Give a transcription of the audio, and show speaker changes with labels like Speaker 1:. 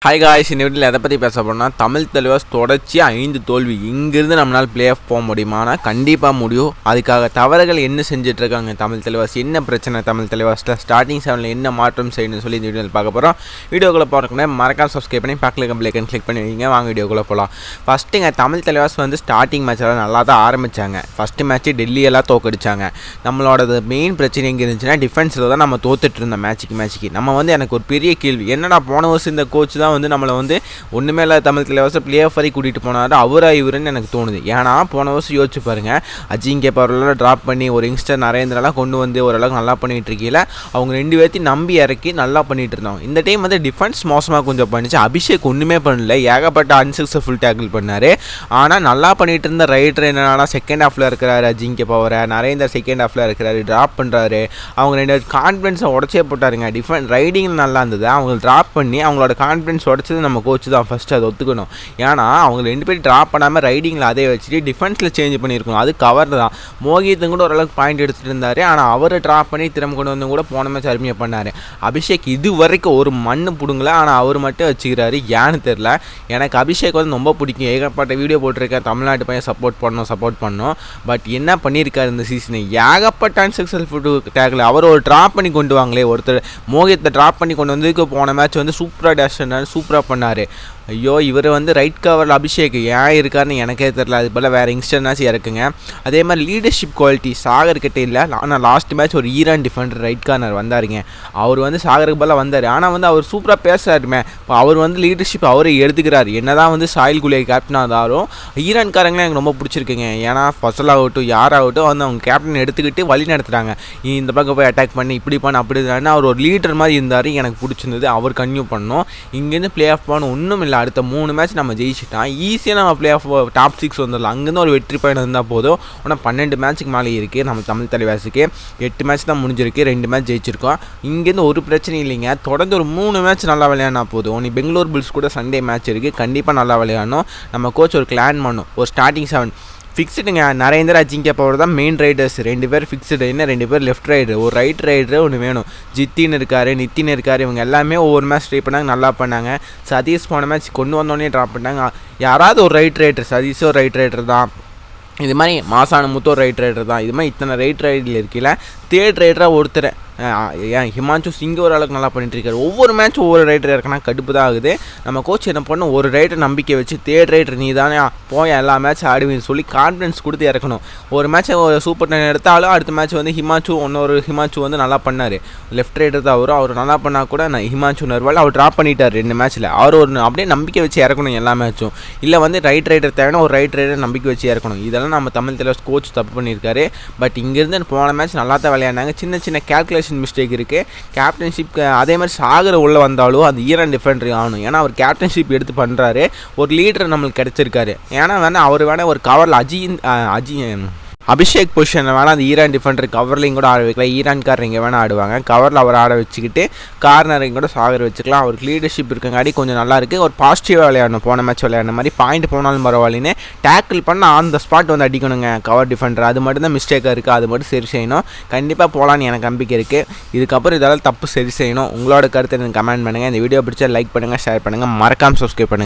Speaker 1: Hi guys, இந்த வீட்டில் எதை பற்றி பேச போனால் தமிழ் தலைவாஸ் தொடர்ச்சியாக 5 தோல்வி. இங்கிருந்து நம்மளால் பிளே ஆஃப் போக முடியுமா? ஆனால் கண்டிப்பாக முடியும். அதுக்காக தவறுகள் என்ன செஞ்சிட்ருக்காங்க தமிழ் தலைவாஸ், என்ன பிரச்சனை தமிழ் தலைவாஸில், ஸ்டார்டிங் 7ல் என்ன மாற்றம் செய்யணும்னு சொல்லி இந்த வீடியோவில் பார்க்க போகிறோம். வீடியோக்குள்ளே போகிறதுக்கு மறக்காம சப்ஸ்கிரைப் பண்ணி பக்கத்தில் பிளேக்கன் கிளிக் பண்ணி வைங்க. வாங்க வீடியோக்குள்ளே போகலாம். ஃபஸ்ட்டுங்க, தமிழ் தலைவாஸ் வந்து ஸ்டார்டிங் மேட்செல்லாம் நல்லா தான் ஆரம்பித்தாங்க. ஃபஸ்ட்டு மேட்ச்சு டெல்லியெல்லாம் தோக்கடிச்சாங்க. நம்மளோட மெயின் பிரச்சனை எங்கே இருந்துச்சுன்னா டிஃபென்ஸில் தான் நம்ம தோத்துட்டு இருந்தோம். மேட்ச்சுக்கு நம்ம வந்து எனக்கு ஒரு பெரிய கேள்வி, என்னடா போன வருஷம் இந்த கோச் தான் வந்து நம்மளை வந்து ஒன்றுமே இல்லை தமிழ் தலைவாசம் பிளே ஆஃப் வரை கூட்டிகிட்டு போனார் இவருன்னு எனக்கு தோணுது. ஏன்னா போன வருஷம் யோசிச்சு பாருங்கள், அஜிங்கே பவரெல்லாம் ட்ராப் பண்ணி ஒரு யங்ஸ்டர் நரேந்திரெல்லாம் கொண்டு வந்து ஓரளவுக்கு நல்லா பண்ணிகிட்டு இருக்கீங்கள. அவங்க 2 பேர்த்தையும் நம்பி இறக்கி நல்லா பண்ணிகிட்டு இருந்தோம். இந்த டைம் வந்து டிஃபென்ஸ் மோசமாக கொஞ்சம் பண்ணிச்சு. அபிஷேக் ஒன்றுமே பண்ணல, ஏகப்பட்ட அன்சக்ஸஸ்ஃபுல் டேக்கிள் பண்ணார். ஆனால் நல்லா பண்ணிகிட்டு இருந்த ரைட்டர் என்னன்னா செகண்ட் ஹாஃபில் இருக்கிறாரு, அஜிங்கே பவரை நரேந்தர் செகண்ட் ஹாஃபில் இருக்கிறாரு, ட்ராப் பண்ணுறாரு. அவங்க 2 கான்ஃபிடன்ஸை உடச்சே போட்டாருங்க. ரைடிங் நல்லா இருந்தது, அவங்க ட்ராப் பண்ணி அவங்களோட கான்ஃபிடன்ஸ் உடச்சது நம்ம கோச் தான் ஃபஸ்ட்டு, அதை ஒத்துக்கணும். ஏன்னா அவங்க 2 பேரும் ட்ராப் பண்ணாமல் ரைடிங்கில் அதே வச்சுட்டு டிஃபென்ஸில் சேஞ்ச் பண்ணியிருக்கணும். அது கவர் தான். மோகித்தும் கூட ஓரளவுக்கு பாயிண்ட் எடுத்துகிட்டு இருந்தார். ஆனால் அவரை ட்ராப் பண்ணி திரும்ப கொண்டு வந்து கூட போன மேட்ச் அருமையாக பண்ணார். அபிஷேக் இது வரைக்கும் ஒரு மண்ணு பிடுங்கல, ஆனால் அவர் மட்டும் வச்சுக்கிறாரு. ஏன்னு தெரில. எனக்கு அபிஷேக் வந்து ரொம்ப பிடிக்கும். ஏகப்பட்ட வீடியோ போட்டிருக்கேன், தமிழ்நாட்டு பையன் சப்போர்ட் பண்ணோம். பட் என்ன பண்ணியிருக்காரு இந்த சீசனு, ஏகப்பட்ட அன்சக்ஸஸ்ஃபுல் டேக்கில் அவர் ஒரு ட்ராப் பண்ணி கொண்டு வாங்களே. ஒருத்தர் மோகித்தை ட்ராப் பண்ணி கொண்டு வந்து போன மேட்ச் வந்து சூப்பராக டேஷ் சூப்பராக பண்ணார். ஐயோ, இவர் வந்து ரைட் கவரில் அபிஷேக் ஏன் இருக்காருன்னு எனக்கே தெரில. அது போல் வேறு யங்ஸ்டர்னாச்சு இறக்குங்க. அதே மாதிரி லீடர்ஷிப் குவாலிட்டி சாகர்கிட்ட இல்லை. ஆனால் லாஸ்ட் மேட்ச் ஒரு ஈரான் டிஃபெண்டர் ரைட் கார்னர் வந்தாருங்க. அவர் வந்து சாகருக்கு பதிலாக வந்தார். ஆனால் வந்து அவர் சூப்பராக பேசுகிறாருமே. இப்போ அவர் வந்து லீடர்ஷிப் அவரே எடுத்துக்கிறார். என்ன தான் வந்து சாயில் குலே கேப்டனாக இருந்தாலும் ஈரான்காரங்களாம் எனக்கு ரொம்ப பிடிச்சிருக்குங்க. ஏன்னா ஃபசல் ஆகட்டும் யாராகட்டும் வந்து அவங்க கேப்டன் எடுத்துக்கிட்டு வழி நடத்துகிறாங்க. இந்த பக்கம் போய் அட்டாக் பண்ணி இப்படி பண்ண அப்படி தான் அவர் ஒரு லீடர் மாதிரி இருந்தார். எனக்கு பிடிச்சிருந்தது. அவர் கன்யூ பண்ணோம். இங்கேருந்து பிளே ஆஃப் பண்ண ஒன்றும் இல்லை. அடுத்த 3 மேட்ச் நம்ம ஜெயிச்சிட்டோம். ஈஸியாக நம்ம பிளே ஆஃப் டாப் 6 வந்துடலாம். அங்கேருந்து ஒரு வெற்றி பயணம் இருந்தால் போதும். ஆனால் 12 மேட்ச்சுக்கு மேலே இருக்குது நம்ம தமிழ் தலைவாசுக்கு. 8 மேட்ச் தான் முடிஞ்சிருக்கு, 2 மேட்ச் ஜெயிச்சிருக்கோம். இங்கேருந்து ஒரு பிரச்சனை இல்லைங்க. தொடர்ந்து ஒரு 3 மேட்ச் நல்லா விளையாடினா போதும். நீ பெங்களூர் புல்ஸ் கூட சண்டே மேட்ச் இருக்குது, கண்டிப்பாக நல்லா விளையாடணும். நம்ம கோச் ஒரு பிளான் பண்ணும். ஒரு ஸ்டார்டிங் 7 ஃபிக்ஸ்டுங்க. நரேந்திர அஜிங்கே பவர் தான் மெயின் ரைடர்ஸ். 2 பேர் ஃபிக்ஸ்டு. இன்னும் 2 பேர் லெஃப்ட் ரைடர், ஒரு ரைட் ரைடரு ஒன்று வேணும். ஜித்தின் இருக்கார், நித்தின் இருக்கார். இவங்க எல்லாமே ஒவ்வொரு மேட்ச் ட்ரை பண்ணாங்க, நல்லா பண்ணாங்க. சதீஷ் போன மேட்ச் கொண்டு வந்தோடனே ட்ராப் பண்ணாங்க. யாராவது ஒரு ரைட் ரைடர், சதீஷ் ஒரு ரைட் ரைடர் தான். இது மாதிரி மாசான முத்து ஒரு ரைட் ரைடர் தான். இது மாதிரி இத்தனை ரைட் ரைடில் இருக்கல. தேர்ட் ரைடராக ஒருத்தர் ஏன் ஹிமான்சு சிங் ஓரளவுக்கு நல்லா பண்ணிட்டுருக்காரு. ஒவ்வொரு மேட்ச்சும் ஒவ்வொரு ரைடர் இருக்கனா கடுப்பு தான் ஆகுது. நம்ம கோச் என்ன பண்ணணும், ஒரு ரைடர் நம்பிக்கை வச்சு தேர்ட் ரைடர் நீ தானே போய் எல்லா மேட்ச் ஆடுவேன்னு சொல்லி கான்ஃபிடன்ஸ் கொடுத்து இறக்கணும். ஒரு மேட்ச்சை ஒரு சூப்பர் 10 எடுத்தாலும் அடுத்த மேட்ச் வந்து ஹிமான்சு வந்து நல்லா பண்ணார். லெஃப்ட் ரைடர் தான் அவர் நல்லா பண்ணால் கூட ஹிமான்சு நர்வால் அவர் ட்ராப் பண்ணிட்டார் 2 மேட்ச்சில். அவர் ஒரு அப்படியே நம்பிக்கை வச்சு இறக்கணும் எல்லா மேட்சும். இல்லை வந்து ரைட் ரைடர் தேவைன்னா ஒரு ரைட் ரைடர் நம்பிக்கை வச்சு இறக்கணும். இதெல்லாம் நம்ம தமிழ் தலைவர் கோச் தப்பு பண்ணியிருக்காரு. பட் இங்கேருந்து போன மேட்ச் நல்லா தான் விளையாடினாங்க. சின்ன சின்ன கேல்குலேஷன் மிஸ்டேக் இருக்குது. கேப்டன்ஷிப் அதே மாதிரி சாகர் உள்ளே வந்தாலும் அந்த ஈரான் டிஃபெண்டர் ஆகணும். ஏன்னா அவர் கேப்டன்ஷிப் எடுத்து பண்ணுறாரு. ஒரு லீடர் நம்மளுக்கு கிடச்சிருக்காரு. ஏன்னா அவர் வேணால் ஒரு கவரில் அபிஷேக் பொசிஷனில் வேணால் அந்த ஈரான் டிஃபெண்டர் கவர்லையும் கூட ஆட வைக்கலாம். ஈரான்காரர் இங்கே வேணால் ஆடுவாங்க. கவரில் அவர் ஆட வச்சுக்கிட்டு கார்னரையும் கூட சாகர் வச்சுக்கலாம். அவருக்கு லீடர்ஷிப் இருக்கங்காடி கொஞ்சம் நல்லா இருக்குது. ஒரு பாசிட்டிவாக விளையாடணும். போன மேட்ச் விளையாடின மாதிரி பாயிண்ட் போனாலும் பரவாயில்லைன்னு டேக்கிள் பண்ண ஆன் த ஸ்பாட் வந்து அடிக்கணுங்க கவர் டிஃபெண்டர். அது மட்டும் தான் மிஸ்டேக்காக இருக்குது. அது மட்டும் சரி செய்யணும். கண்டிப்பாக போகலான்னு எனக்கு நம்பிக்கை இருக்குது. இதுக்கப்புறம் இதெல்லாம் தப்பு சரி செய்யணும். உங்களோட கருத்தை எனக்கு கமெண்ட் பண்ணுங்கள். இந்த வீடியோ பிடிச்சா லைக் பண்ணுங்கள், ஷேர் பண்ணுங்கள், மறக்காமல் சப்ஸ்கிரைப் பண்ணுங்கள்.